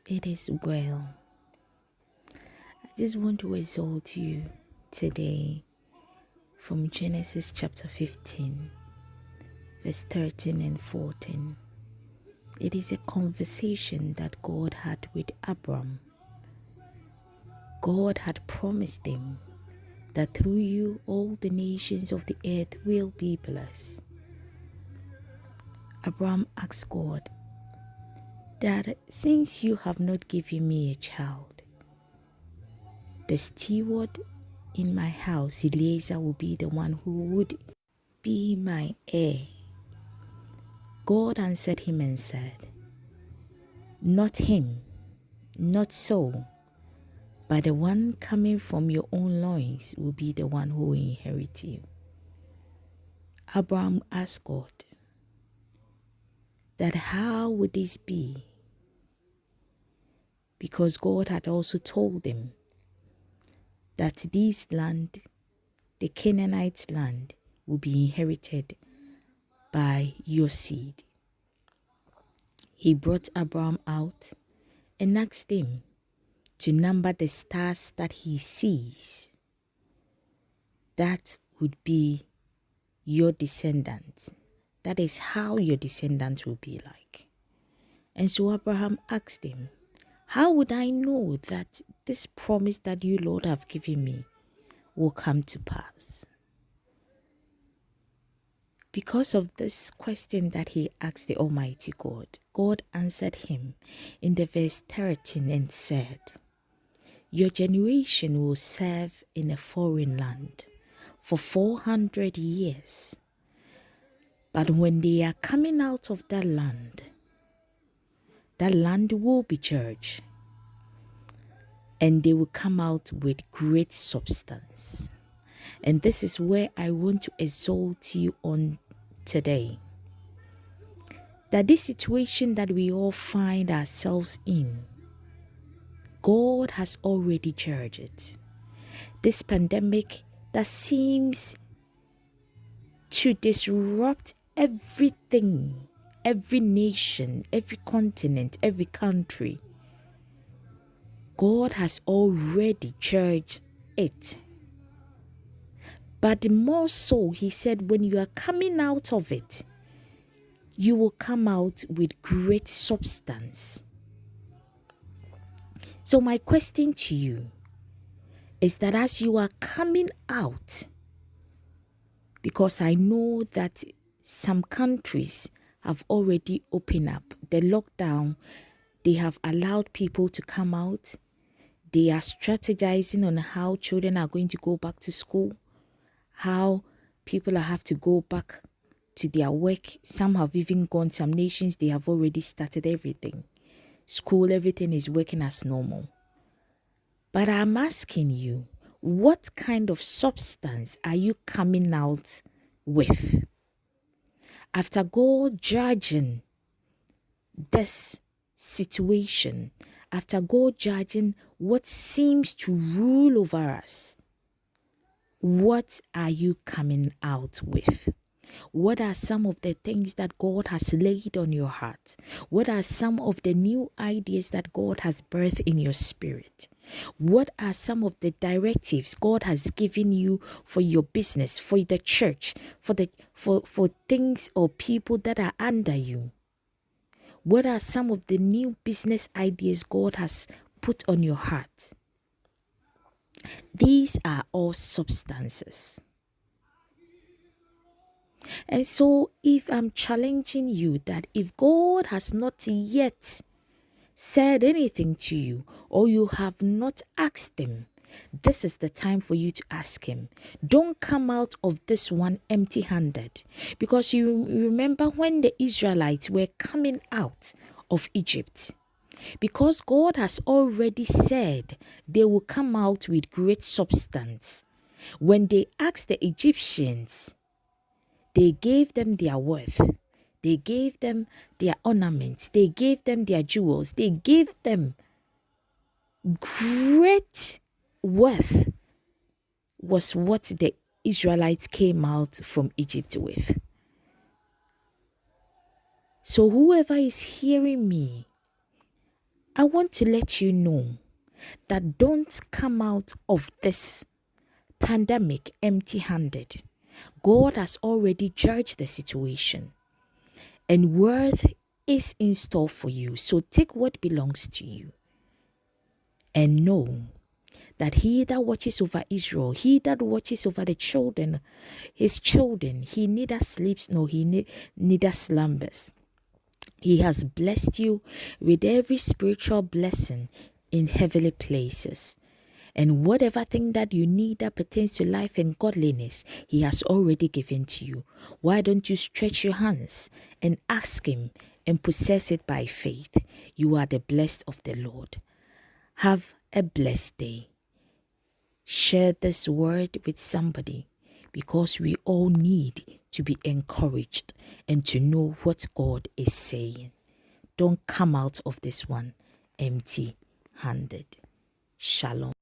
It is well. I just want to exalt you today from Genesis chapter 15, verse 13 and 14. It is a conversation that God had with Abram. God had promised him that through you all the nations of the earth will be blessed. Abram asked God that since you have not given me a child, the steward in my house, Eliezer, will be the one who would be my heir. God answered him and said, not him, not so, but the one coming from your own loins will be the one who will inherit you. Abraham asked God that how would this be? Because God had also told him that this land, the Canaanite land, will be inherited by your seed. He brought Abraham out and asked him to number the stars that he sees. That would be your descendants. That is how your descendants will be like. And so Abraham asked him, how would I know that this promise that you, Lord, have given me will come to pass? Because of this question that he asked the Almighty God, God answered him in the verse 13 and said, your generation will serve in a foreign land for 400 years. But when they are coming out of that land will be judged, and they will come out with great substance. And this is where I want to exalt you on today. That this situation that we all find ourselves in, God has already judged it. This pandemic that seems to disrupt everything, every nation, every continent, every country, God has already judged it. But more so, he said, when you are coming out of it, you will come out with great substance. So my question to you is that as you are coming out, because I know that some countries have already opened up the lockdown, they have allowed people to come out. They are strategizing on how children are going to go back to school, how people have to go back to their work. Some have even gone, some nations, they have already started everything. School, everything is working as normal. But I'm asking you, what kind of substance are you coming out with? After God judging this situation, after God judging what seems to rule over us, what are you coming out with? What are some of the things that God has laid on your heart? What are some of the new ideas that God has birthed in your spirit? What are some of the directives God has given you for your business, for the church, for things or people that are under you? What are some of the new business ideas God has put on your heart? These are all substances. And so if I'm challenging you that if God has not yet said anything to you, or you have not asked him, this is the time for you to ask him. Don't come out of this one empty-handed. Because you remember when the Israelites were coming out of Egypt, because God has already said they will come out with great substance. When they asked the Egyptians, they gave them their worth. They gave them their ornaments. They gave them their jewels. They gave them great worth, was what the Israelites came out from Egypt with. So whoever is hearing me, I want to let you know that don't come out of this pandemic empty-handed. God has already judged the situation, and worth is in store for you. So take what belongs to you and know that he that watches over Israel, he that watches over the children, his children, he neither sleeps nor he neither slumbers. He has blessed you with every spiritual blessing in heavenly places. And whatever thing that you need that pertains to life and godliness, he has already given to you. Why don't you stretch your hands and ask him and possess it by faith? You are the blessed of the Lord. Have a blessed day. Share this word with somebody, because we all need to be encouraged and to know what God is saying. Don't come out of this one empty-handed. Shalom.